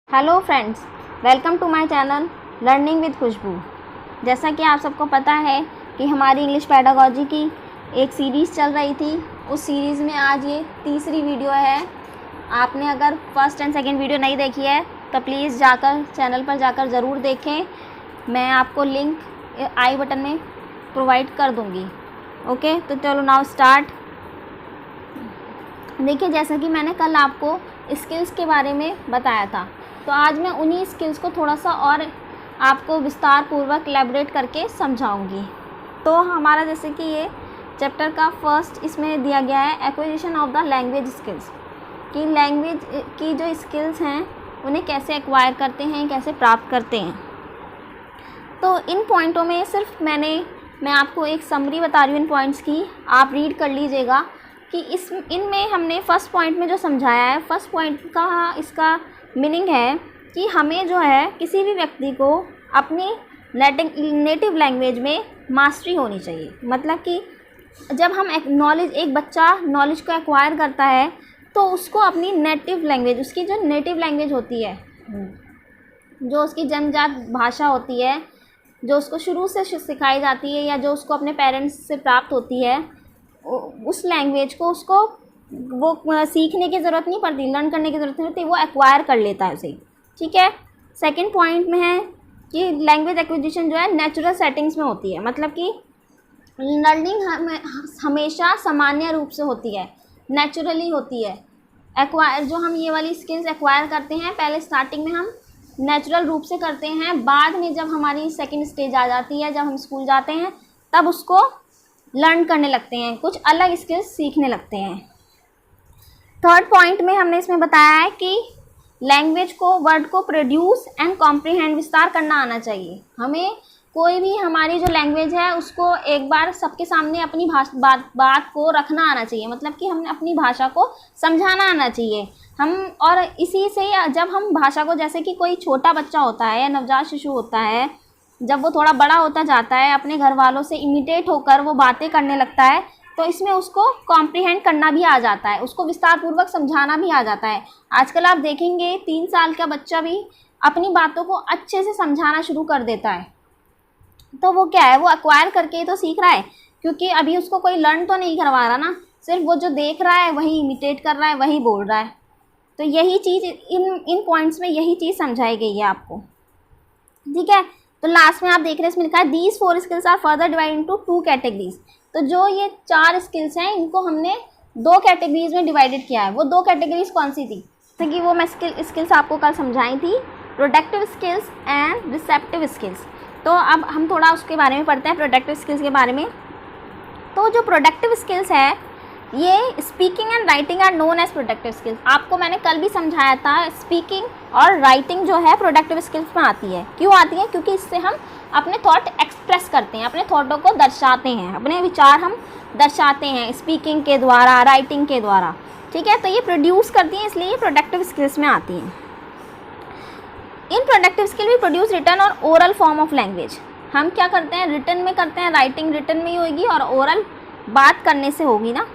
Hello friends, welcome to my channel learning with Khushboo. जैसा कि आप सबको पता है कि हमारी इंग्लिश पेडागोजी की एक सीरीज़ चल रही थी। उस सीरीज़ में आज ये तीसरी वीडियो है। आपने अगर फर्स्ट एंड सेकंड वीडियो नहीं देखी है तो प्लीज़ जाकर चैनल पर जाकर ज़रूर देखें। मैं आपको लिंक आई बटन में प्रोवाइड कर दूँगी। ओके, तो चलो नाउ स्टार्ट। देखिए, जैसा कि मैंने कल आपको स्किल्स के बारे में बताया था, तो आज मैं उन्हीं स्किल्स को थोड़ा सा और आपको विस्तार पूर्वक एलैबोरेट करके समझाऊंगी। तो हमारा जैसे कि ये चैप्टर का फर्स्ट इसमें दिया गया है acquisition of the language skills, कि लैंग्वेज की जो स्किल्स हैं उन्हें कैसे एक्वायर करते हैं, कैसे प्राप्त करते हैं। तो इन पॉइंटों में सिर्फ मैं आपको एक समरी बता रही हूँ इन पॉइंट्स की, आप रीड कर लीजिएगा कि इनमें हमने फर्स्ट पॉइंट में जो समझाया है, फर्स्ट पॉइंट का इसका मीनिंग है कि हमें जो है किसी भी व्यक्ति को अपनी नेटिव लैंग्वेज में मास्टरी होनी चाहिए। मतलब कि जब हम एक बच्चा नॉलेज को एक्वायर करता है तो उसको अपनी नेटिव लैंग्वेज, उसकी जो नेटिव लैंग्वेज होती है, जो उसकी जन्मजात भाषा होती है, जो उसको शुरू से सिखाई जाती है या जो उसको अपने पेरेंट्स से प्राप्त होती है, उस लैंग्वेज को उसको वो सीखने की ज़रूरत नहीं पड़ती, लर्न करने की ज़रूरत नहीं पड़ती, वो एक्वायर कर लेता है उसे। ठीक है। सेकंड पॉइंट में है कि लैंग्वेज एक्विजिशन जो है नेचुरल सेटिंग्स में होती है। मतलब कि लर्निंग हमेशा सामान्य रूप से होती है, नेचुरली होती है। एक्वायर जो हम ये वाली स्किल्स एक्वायर करते हैं, पहले स्टार्टिंग में हम नेचुरल रूप से करते हैं, बाद में जब हमारी सेकेंड स्टेज आ जाती है, जब हम स्कूल जाते हैं, तब उसको लर्न करने लगते हैं, कुछ अलग स्किल्स सीखने लगते हैं। थर्ड पॉइंट में हमने इसमें बताया है कि लैंग्वेज को, वर्ड को प्रोड्यूस एंड कॉम्प्रीहेंड, विस्तार करना आना चाहिए। हमें कोई भी हमारी जो लैंग्वेज है उसको एक बार सबके सामने अपनी बात को रखना आना चाहिए। मतलब कि हमें अपनी भाषा को समझाना आना चाहिए। और इसी से जब हम भाषा को, जैसे कि कोई छोटा बच्चा होता है या नवजात शिशु होता है, जब वो थोड़ा बड़ा होता जाता है, अपने घर वालों से इमिटेट होकर वो बातें करने लगता है, तो इसमें उसको कॉम्प्रीहेंड करना भी आ जाता है, उसको विस्तार पूर्वक समझाना भी आ जाता है। आजकल आप देखेंगे 3 साल का बच्चा भी अपनी बातों को अच्छे से समझाना शुरू कर देता है। तो वो क्या है, वो एक्वायर करके ही तो सीख रहा है, क्योंकि अभी उसको कोई लर्न तो नहीं करवा रहा ना, सिर्फ वो जो देख रहा है वही इमिटेट कर रहा है, वही बोल रहा है। तो यही चीज़ इन पॉइंट्स में यही चीज़ समझाई गई है आपको। ठीक है। तो लास्ट में आप देख रहे हैं इसमें लिखा है these 4 skills are further divide into 2 categories. तो जो ये 4 स्किल्स हैं इनको हमने 2 कैटेगरीज में डिवाइडेड किया है। वो 2 कैटेगरीज कौन सी थी? तो कि वो मैं स्किल्स आपको कल समझाई थी, productive skills and receptive skills. तो अब हम थोड़ा उसके बारे में पढ़ते हैं, प्रोडक्टिव स्किल्स के बारे में। तो जो प्रोडक्टिव स्किल्स है, ये speaking and writing are known as productive skills. आपको मैंने कल भी समझाया था, स्पीकिंग और राइटिंग जो है प्रोडक्टिव स्किल्स में आती है। क्यों आती है? क्योंकि इससे हम अपने थॉट एक्सप्रेस करते हैं, अपने थॉटों को दर्शाते हैं, अपने विचार हम दर्शाते हैं स्पीकिंग के द्वारा, राइटिंग के द्वारा। ठीक है। तो ये प्रोड्यूस करती हैं, इसलिए ये प्रोडक्टिव स्किल्स में आती हैं। इन प्रोडक्टिव स्किल भी प्रोड्यूस रिटन और ओरल फॉर्म ऑफ लैंग्वेज। हम क्या करते हैं, रिटन में करते हैं, राइटिंग रिटन में ही होगी और ओरल बात करने से होगी ना,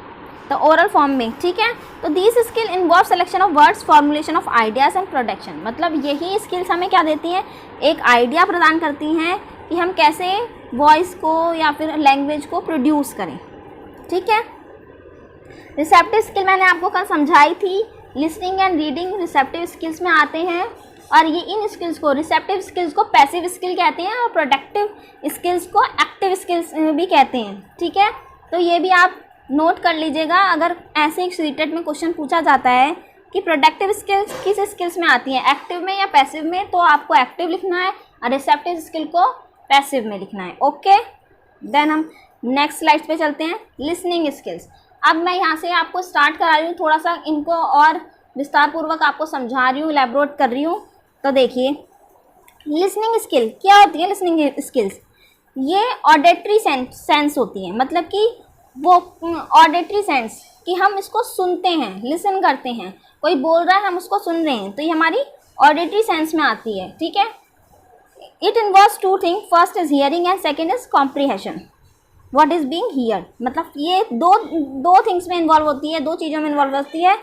तो ओरल फॉर्म में। ठीक है। तो this skill involve selection of words, formulation of ideas and production. मतलब यही स्किल्स हमें क्या देती हैं, एक आइडिया प्रदान करती हैं कि हम कैसे वॉइस को या फिर लैंग्वेज को प्रोड्यूस करें। ठीक है। रिसेप्टिव स्किल मैंने आपको कल समझाई थी, listening and reading receptive skills में आते हैं। और ये इन स्किल्स को, रिसेप्टिव स्किल्स को पैसिव स्किल कहते हैं और प्रोडक्टिव स्किल्स को एक्टिव स्किल्स भी कहते हैं। ठीक है। तो ये भी आप नोट कर लीजिएगा, अगर ऐसे एक सीटेट में क्वेश्चन पूछा जाता है कि प्रोडक्टिव स्किल्स किस स्किल्स में आती हैं, एक्टिव में या पैसिव में, तो आपको एक्टिव लिखना है और रिसेप्टिव स्किल को पैसिव में लिखना है। ओके। देन हम नेक्स्ट स्लाइड पे चलते हैं, लिसनिंग स्किल्स। अब मैं यहाँ से आपको स्टार्ट करा रही हूँ, थोड़ा सा इनको और विस्तार पूर्वक आपको समझा रही हूँ, एलैबोरेट कर रही हूँ। तो देखिए, लिसनिंग स्किल क्या होती है? लिसनिंग स्किल्स ये ऑडिटरी सेंस होती है। मतलब कि वो ऑडिटरी सेंस कि हम इसको सुनते हैं, लिसन करते हैं, कोई बोल रहा है हम उसको सुन रहे हैं, तो ये हमारी ऑडिटरी सेंस में आती है। ठीक है। It involves 2 thing, first is hearing and second is comprehension what is being here. मतलब ये दो थिंग्स में इन्वॉल्व होती है, 2 चीज़ों में इन्वॉल्व होती है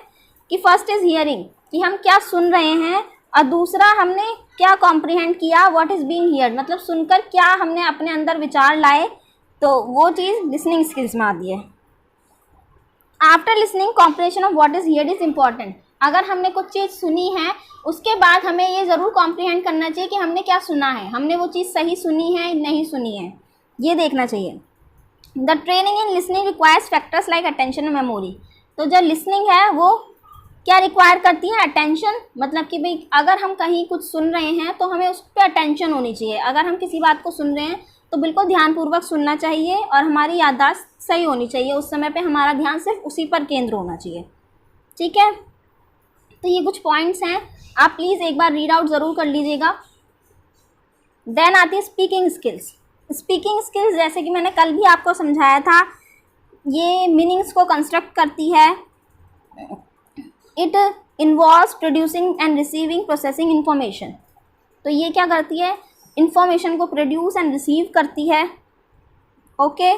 कि फर्स्ट इज हियरिंग कि हम क्या सुन रहे हैं, और दूसरा हमने क्या कॉम्प्रिहेंड किया, व्हाट इज़ बीइंग हियर्ड, मतलब सुनकर क्या हमने अपने अंदर विचार लाए, तो वो चीज़ लिसनिंग स्किल्स में आती है। After listening comprehension of what is heard is important. अगर हमने कुछ चीज़ सुनी है उसके बाद हमें ये ज़रूर कॉम्प्रिहेंड करना चाहिए कि हमने क्या सुना है, हमने वो चीज़ सही सुनी है नहीं सुनी है, ये देखना चाहिए। The training in listening requires factors like attention और मेमोरी। तो जो लिसनिंग है वो क्या रिक्वायर करती है, अटेंशन, मतलब कि भाई अगर हम कहीं कुछ सुन रहे हैं तो हमें उस पर अटेंशन होनी चाहिए। अगर हम किसी बात को सुन रहे हैं तो बिल्कुल ध्यानपूर्वक सुनना चाहिए और हमारी याददाश्त सही होनी चाहिए, उस समय पे हमारा ध्यान सिर्फ उसी पर केंद्र होना चाहिए। ठीक है, तो ये कुछ पॉइंट्स हैं, आप प्लीज़ एक बार रीड आउट ज़रूर कर लीजिएगा। देन आती है स्पीकिंग स्किल्स। स्पीकिंग स्किल्स जैसे कि मैंने कल भी आपको समझाया था, ये मीनिंग्स को कंस्ट्रक्ट करती है। It involves producing and receiving processing information. तो ये क्या करती है, इंफॉर्मेशन को प्रोड्यूस एंड रिसीव करती है। Okay,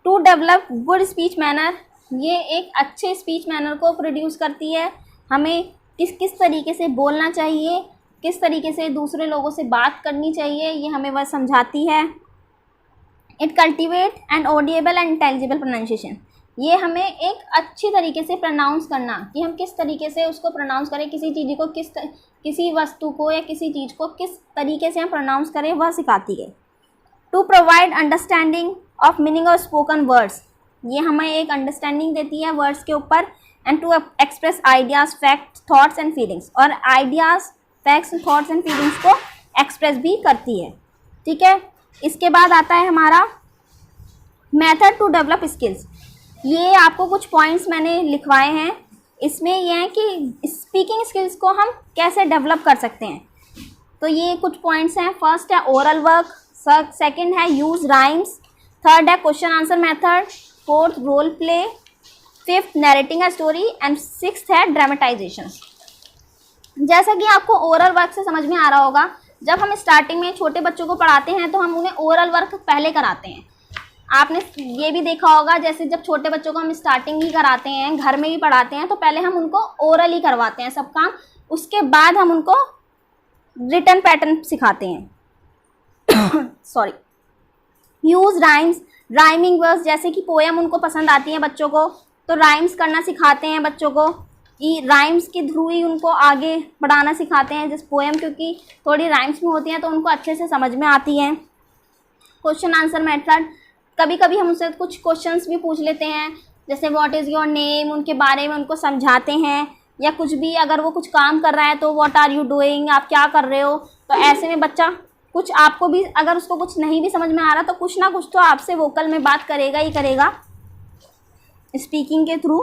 to develop good speech manner, ये एक अच्छे स्पीच मैनर को प्रोड्यूस करती है। हमें किस किस तरीके से बोलना चाहिए, किस तरीके से दूसरे लोगों से बात करनी चाहिए, ये हमें वह समझाती है। It cultivate and audible and intelligible pronunciation, ये हमें एक अच्छी तरीके से प्रोनाउंस करना, कि हम किस तरीके से उसको प्रोनाउंस करें, किसी चीज़ को किसी वस्तु को या किसी चीज़ को किस तरीके से हम प्रोनाउंस करें, वह सिखाती है। To provide understanding of meaning of spoken words, ये हमें एक अंडरस्टैंडिंग देती है वर्ड्स के ऊपर। And to express ideas, facts, thoughts and feelings, और ideas, facts, thoughts and feelings को एक्सप्रेस भी करती है। ठीक है, इसके बाद आता है हमारा मेथड टू डेवलप स्किल्स। ये आपको कुछ पॉइंट्स मैंने लिखवाए हैं, इसमें यह है कि स्पीकिंग स्किल्स को हम कैसे डेवलप कर सकते हैं। तो ये कुछ पॉइंट्स हैं। फर्स्ट है ओरल वर्क, सेकंड है यूज़ राइम्स, थर्ड है question answer method, fourth role play, fifth narrating a story and sixth है ड्रामेटाइजेशन। जैसा कि आपको ओरल वर्क से समझ में आ रहा होगा, जब हम स्टार्टिंग में छोटे बच्चों को पढ़ाते हैं तो हम उन्हें ओरल वर्क पहले कराते हैं। आपने ये भी देखा होगा, जैसे जब छोटे बच्चों को हम स्टार्टिंग ही कराते हैं, घर में भी पढ़ाते हैं, तो पहले हम उनको ओरल ही करवाते हैं सब काम, उसके बाद हम उनको रिटन पैटर्न सिखाते हैं। Sorry. Use rhymes, rhyming words, जैसे कि पोएम उनको पसंद आती है बच्चों को, तो राइम्स करना सिखाते हैं बच्चों को, कि राइम्स के थ्रू ही उनको आगे बढ़ाना सिखाते हैं जिस पोएम, क्योंकि थोड़ी राइम्स में होती हैं तो उनको अच्छे से समझ में आती हैं। क्वेश्चन आंसर मेथड, कभी कभी हम उनसे कुछ क्वेश्चंस भी पूछ लेते हैं, जैसे व्हाट इज़ योर नेम, उनके बारे में उनको समझाते हैं, या कुछ भी अगर वो कुछ काम कर रहा है तो व्हाट आर यू डूइंग, आप क्या कर रहे हो। तो ऐसे में बच्चा कुछ, आपको भी अगर उसको कुछ नहीं भी समझ में आ रहा तो कुछ ना कुछ तो आपसे वोकल में बात करेगा ही करेगा स्पीकिंग के थ्रू।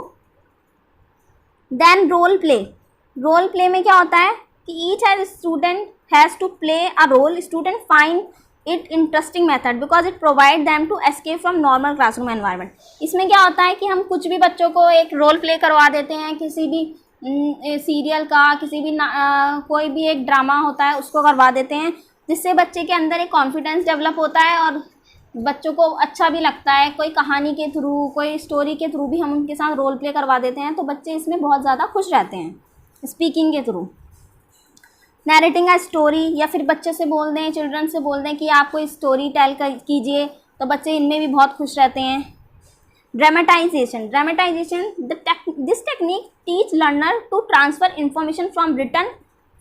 Then role play, role play में क्या होता है कि each as student has to play a role, student find it interesting method because it provide them to escape from normal classroom environment. इसमें क्या होता है कि हम कुछ भी बच्चों को एक रोल प्ले करवा देते हैं, किसी भी सीरियल का, किसी भी कोई भी एक ड्रामा होता है उसको करवा देते हैं, जिससे बच्चे के अंदर एक कॉन्फिडेंस डेवलप होता है और बच्चों को अच्छा भी लगता है। कोई कहानी के थ्रू, कोई स्टोरी के थ्रू भी हम उनके साथ रोल प्ले करवा देते हैं, तो बच्चे इसमें बहुत ज़्यादा खुश रहते हैं स्पीकिंग के थ्रू। नैरेटिंग अ स्टोरी, या फिर बच्चे से बोल दें, चिल्ड्रन से बोल दें कि आप कोई स्टोरी टेल कीजिए, तो बच्चे इनमें भी बहुत खुश रहते हैं। Dramatization, this technique teach learner to transfer information from written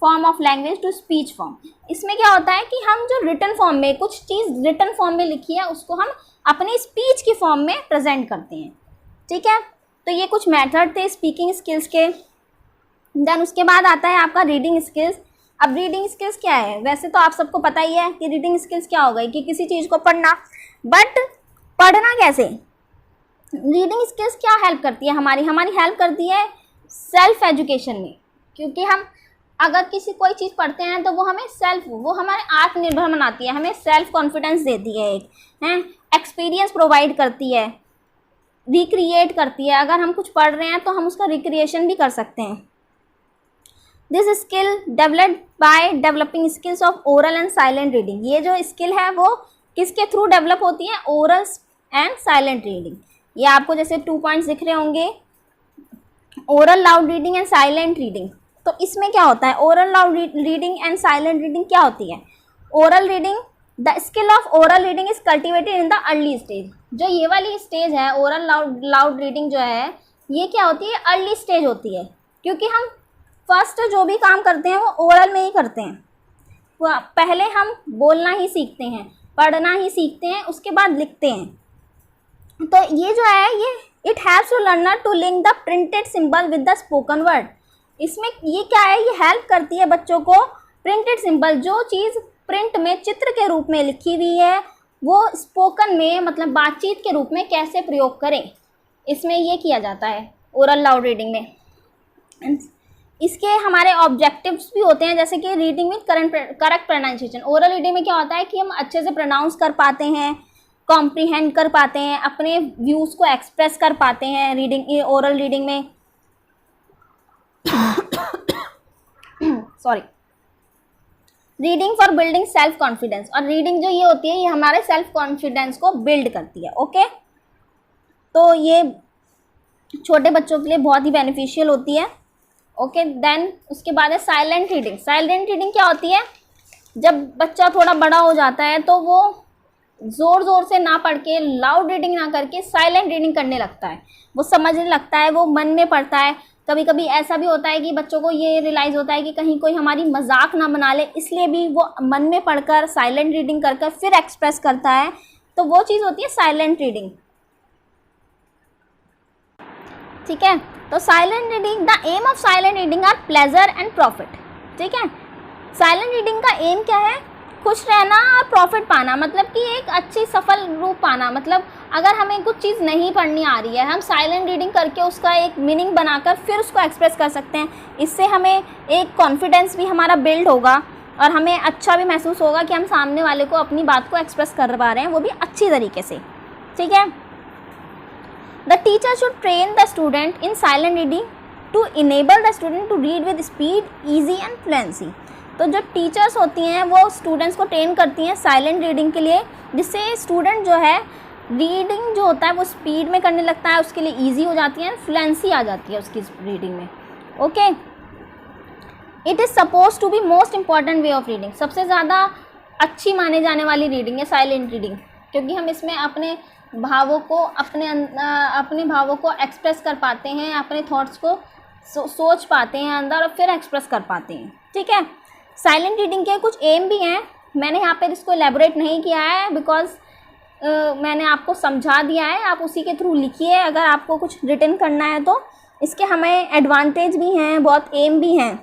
form of language to speech form. इसमें क्या होता है कि हम जो रिटन फॉर्म में कुछ चीज़ रिटन फॉर्म में लिखी है उसको हम अपनी स्पीच की फॉर्म में प्रेजेंट करते हैं। ठीक है, तो ये कुछ मेथड थे स्पीकिंग स्किल्स के। देन उसके बाद आता है आपका रीडिंग स्किल्स। अब रीडिंग स्किल्स क्या है, वैसे तो आप सबको पता ही है कि रीडिंग स्किल्स क्या हो गई, कि किसी चीज़ को पढ़ना, बट पढ़ना कैसे। रीडिंग स्किल्स क्या हेल्प करती है, हमारी हेल्प करती है सेल्फ एजुकेशन में, क्योंकि हम अगर कोई चीज़ पढ़ते हैं तो वो हमारे आत्मनिर्भर बनाती है, हमें सेल्फ कॉन्फिडेंस देती है, एक्सपीरियंस प्रोवाइड करती है, रिक्रिएट करती है। अगर हम कुछ पढ़ रहे हैं तो हम उसका रिक्रिएशन भी कर सकते हैं। This skill developed by developing skills of oral and silent reading. ये जो स्किल है वो किसके थ्रू डेवलप होती है, ओरल एंड साइलेंट रीडिंग। ये आपको जैसे 2 पॉइंट्स दिख रहे होंगे, oral loud reading and silent reading. तो इसमें क्या होता है, oral loud reading and silent reading क्या होती है। Oral reading, the skill of oral reading is cultivated in the early stage. जो ये वाली स्टेज है ओरल लाउड रीडिंग जो है, ये क्या होती है, अर्ली स्टेज होती है, क्योंकि हम फर्स्ट जो भी काम करते हैं वो ओरल में ही करते हैं। पहले हम बोलना ही सीखते हैं, पढ़ना ही सीखते हैं, उसके बाद लिखते हैं। तो ये जो है ये it helps to learner to link the printed symbol with the spoken word. इसमें ये क्या है, ये हेल्प करती है बच्चों को प्रिंटेड सिंबल, जो चीज़ प्रिंट में चित्र के रूप में लिखी हुई है वो स्पोकन में मतलब बातचीत के रूप में कैसे प्रयोग करें, इसमें ये किया जाता है ओरल लाउड रीडिंग में। इसके हमारे ऑब्जेक्टिव्स भी होते हैं, जैसे कि reading with correct pronunciation. Oral reading में क्या होता है कि हम अच्छे से प्रोनाउंस कर पाते हैं, कॉम्प्रीहेंड कर पाते हैं, अपने व्यूज़ को एक्सप्रेस कर पाते हैं रीडिंग ओरल रीडिंग में। Sorry, reading for building self confidence. और रीडिंग जो ये होती है ये हमारे सेल्फ कॉन्फिडेंस को बिल्ड करती है। ओके, तो ये छोटे बच्चों के लिए बहुत ही बेनिफिशियल होती है। ओके, देन उसके बाद है साइलेंट रीडिंग। साइलेंट रीडिंग क्या होती है, जब बच्चा थोड़ा बड़ा हो जाता है तो वो ज़ोर ज़ोर से ना पढ़ के, लाउड रीडिंग ना करके साइलेंट रीडिंग करने लगता है, वो समझने लगता है, वो मन में पढ़ता है। कभी कभी ऐसा भी होता है कि बच्चों को ये रियलाइज़ होता है कि कहीं कोई हमारी मजाक ना बना ले, इसलिए भी वो मन में पढ़कर साइलेंट रीडिंग कर फिर एक्सप्रेस करता है, तो वो चीज़ होती है साइलेंट रीडिंग। ठीक है, तो silent reading, the aim of silent reading are pleasure and profit. ठीक है, साइलेंट रीडिंग का एम क्या है, खुश रहना और प्रॉफिट पाना, मतलब कि एक अच्छी सफल रूप पाना। मतलब अगर हमें कुछ चीज़ नहीं पढ़नी आ रही है, हम साइलेंट रीडिंग करके उसका एक मीनिंग बनाकर फिर उसको एक्सप्रेस कर सकते हैं। इससे हमें एक कॉन्फिडेंस भी हमारा बिल्ड होगा और हमें अच्छा भी महसूस होगा कि हम सामने वाले को अपनी बात को एक्सप्रेस कर पा रहे हैं, वो भी अच्छी तरीके से। ठीक है, the teacher should train the student in silent reading to enable the student to read with speed, easy and fluency. तो जो टीचर्स होती हैं वो स्टूडेंट्स को ट्रेन करती हैं साइलेंट रीडिंग के लिए, जिससे स्टूडेंट जो है रीडिंग जो होता है वो स्पीड में करने लगता है, उसके लिए इजी हो जाती है, फ्लुएंसी आ जाती है उसकी रीडिंग में। Okay, it is suppose to be most important way of reading. सबसे ज़्यादा अच्छी माने जाने वाली रीडिंग है साइलेंट रीडिंग, क्योंकि हम इसमें अपने भावों को अपने भावों को एक्सप्रेस कर पाते हैं, अपने थॉट्स को सोच पाते हैं अंदर और फिर एक्सप्रेस कर पाते हैं। ठीक है, साइलेंट रीडिंग के कुछ एम भी हैं, मैंने यहाँ पे इसको एलेबोरेट नहीं किया है बिकॉज मैंने आपको समझा दिया है, आप उसी के थ्रू लिखिए अगर आपको कुछ रिटन करना है तो। इसके हमें एडवांटेज भी हैं, बहुत एम भी हैं।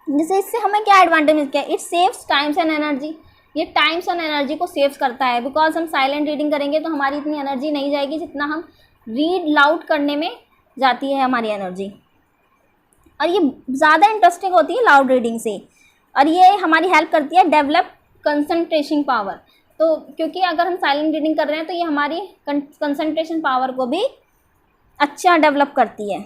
जैसे इससे हमें क्या एडवांटेज मिलता है, it saves times and energy. ये टाइम्स एंड एनर्जी को सेव्स करता है, बिकॉज हम साइलेंट रीडिंग करेंगे तो हमारी इतनी एनर्जी नहीं जाएगी जितना हम रीड लाउड करने में जाती है हमारी एनर्जी। और ये ज़्यादा इंटरेस्टिंग होती है लाउड रीडिंग से, और ये हमारी हेल्प करती है डेवलप कंसंट्रेशन पावर। तो क्योंकि अगर हम साइलेंट रीडिंग कर रहे हैं तो ये हमारी कंसंट्रेशन पावर को भी अच्छा डेवलप करती है,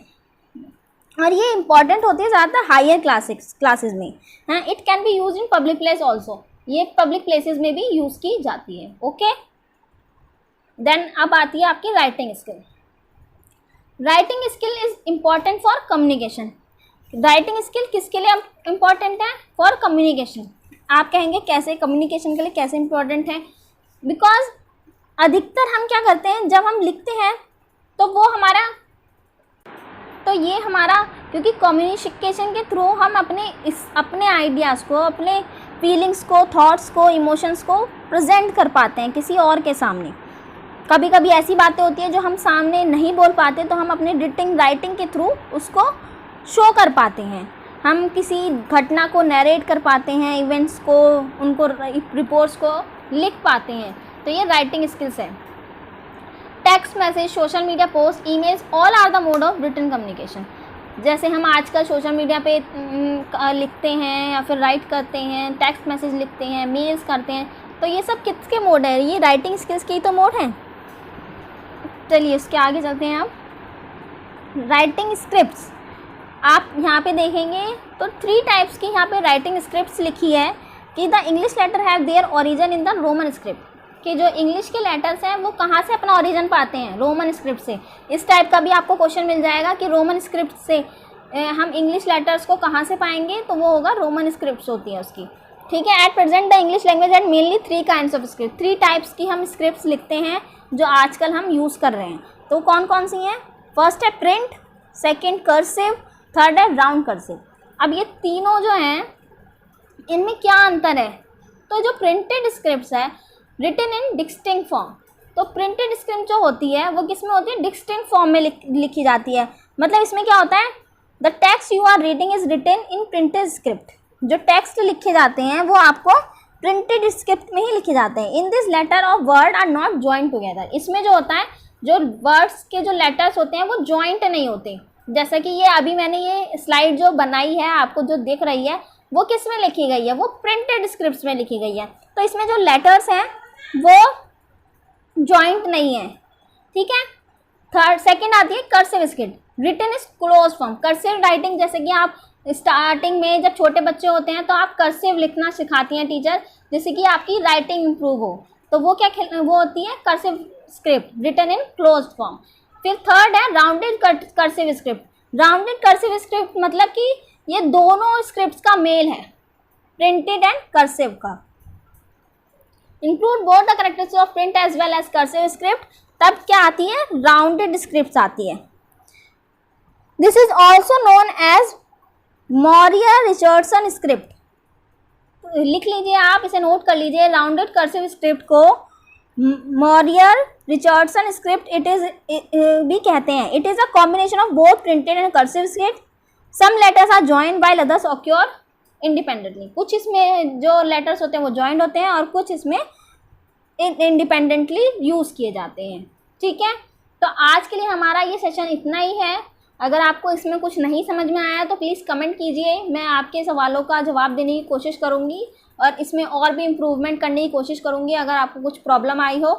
और ये इंपॉर्टेंट होती है ज़्यादातर हायर क्लासेस में। हाँ, it can be use in public place also, ये पब्लिक प्लेसेस में भी यूज़ की जाती है। ओके, देन अब आती है आपकी writing skill. Writing skill is important for communication. Writing skill किसके लिए इम्पॉर्टेंट है, फॉर कम्युनिकेशन। आप कहेंगे कैसे, कम्युनिकेशन के लिए कैसे इम्पॉर्टेंट है, बिकॉज अधिकतर हम क्या करते हैं जब हम लिखते हैं तो वो हमारा क्योंकि कम्युनिकेशन के थ्रू हम अपने आइडियाज़ को, अपने फीलिंग्स को, थॉट्स को, इमोशंस को प्रेजेंट कर पाते हैं किसी और के सामने। कभी कभी ऐसी बातें होती हैं जो हम सामने नहीं बोल पाते, तो हम अपने राइटिंग के थ्रू उसको शो कर पाते हैं। हम किसी घटना को नरेट कर पाते हैं, इवेंट्स को, उनको रिपोर्ट्स को लिख पाते हैं, तो ये राइटिंग स्किल्स है। Text message, social media post, emails, all are the mode of written communication. जैसे हम आजकल सोशल मीडिया पे लिखते हैं या फिर राइट करते हैं, टेक्स्ट मैसेज लिखते हैं, मेल्स करते हैं, तो ये सब किसके मोड है, ये राइटिंग स्किल्स के ही तो मोड हैं। चलिए इसके आगे चलते हैं। आप राइटिंग स्क्रिप्ट्स, आप यहाँ पे देखेंगे तो 3 टाइप्स की यहाँ पे राइटिंग स्क्रिप्ट्स लिखी है कि the English letter have their origin in the Roman script, कि जो इंग्लिश के लेटर्स हैं वो कहाँ से अपना ओरिजिन पाते हैं, रोमन स्क्रिप्ट से। इस टाइप का भी आपको क्वेश्चन मिल जाएगा कि रोमन स्क्रिप्ट से हम इंग्लिश लेटर्स को कहाँ से पाएंगे, तो वो होगा रोमन स्क्रिप्ट्स होती है उसकी, ठीक है। At present the English language had mainly 3 kinds of script, 3 types की हम स्क्रिप्ट्स लिखते हैं जो आजकल हम यूज़ कर रहे हैं। तो कौन कौन सी हैं? फर्स्ट है प्रिंट, सेकेंड कर्सिव, थर्ड है राउंड कर्सिव। अब ये तीनों जो हैं इनमें क्या अंतर है? तो जो प्रिंटेड स्क्रिप्ट्स है रिटन इन डिस्टिंक्ट फॉर्म, तो प्रिंटेड स्क्रिप्ट जो होती है वो किस में होती है? डिस्टिंक्ट फॉर्म में लिखी जाती है। मतलब इसमें क्या होता है? The text you are reading is written in printed script, जो टेक्स्ट लिखे जाते हैं वो आपको प्रिंटेड स्क्रिप्ट में ही लिखे जाते हैं। In this letter of word are not joint together, इसमें जो होता है जो वर्ड्स के जो लेटर्स होते हैं वो जॉइंट नहीं होते। जैसा कि ये अभी मैंने ये स्लाइड जो बनाई है आपको जो दिख रही है वो किस में लिखी गई है? वो प्रिंटेड स्क्रिप्ट्स में लिखी गई है। तो इसमें जो लेटर्स हैं वो जॉइंट नहीं है, ठीक है। सेकंड आती है cursive script, written is close form. Cursive writing जैसे कि आप स्टार्टिंग में जब छोटे बच्चे होते हैं तो आप कर्सिव लिखना सिखाती हैं टीचर, जैसे कि आपकी राइटिंग इंप्रूव हो, तो वो क्या वो होती है cursive script written in close form. फिर थर्ड है rounded cursive script. Rounded cursive script मतलब कि ये दोनों स्क्रिप्ट्स का मेल है, प्रिंटेड एंड कर्सिव का। Include both the characteristics of print as well as cursive script, तब क्या आती है? राउंडेड स्क्रिप्ट्स आती है। This is also known as Marion Richardson script. लिख लीजिए आप, इसे नोट कर लीजिए। राउंडेड कर्सिव स्क्रिप्ट को Marion Richardson script it is भी कहते हैं। It is a combination of both printed and cursive script. Some letters are joined by others occur independently, कुछ इसमें जो लेटर्स होते हैं वो जॉइंट होते हैं और कुछ इसमें इंडिपेंडेंटली यूज़ किए जाते हैं, ठीक है। तो आज के लिए हमारा ये सेशन इतना ही है। अगर आपको इसमें कुछ नहीं समझ में आया तो प्लीज़ कमेंट कीजिए, मैं आपके सवालों का जवाब देने की कोशिश करूँगी और इसमें और भी इम्प्रूवमेंट करने की कोशिश करूँगी अगर आपको कुछ प्रॉब्लम आई हो।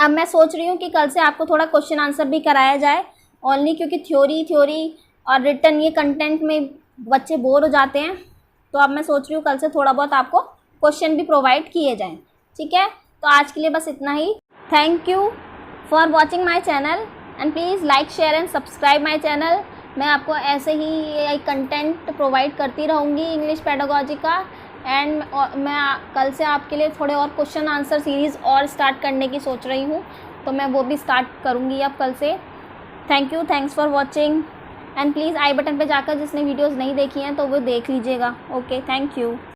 अब मैं सोच रही हूँ कि कल से आपको थोड़ा क्वेश्चन आंसर भी कराया जाए, ओनली क्योंकि थ्योरी और रिटन ये कंटेंट में बच्चे बोर हो जाते हैं, तो अब मैं सोच रही हूँ कल से थोड़ा बहुत आपको क्वेश्चन भी प्रोवाइड किए जाएँ, ठीक है। तो आज के लिए बस इतना ही। Thank you for watching my channel and please like share and subscribe my channel. मैं आपको ऐसे ही कंटेंट प्रोवाइड करती रहूँगी इंग्लिश पेडागोजी का, एंड मैं कल से आपके लिए थोड़े और क्वेश्चन आंसर सीरीज़ और स्टार्ट करने की सोच रही हूँ, तो मैं वो भी स्टार्ट करूँगी अब कल से। Thank you, thanks for watching and please I button पे जाकर जिसने वीडियोज़ नहीं देखी हैं तो वो देख लीजिएगा। Okay, thank you.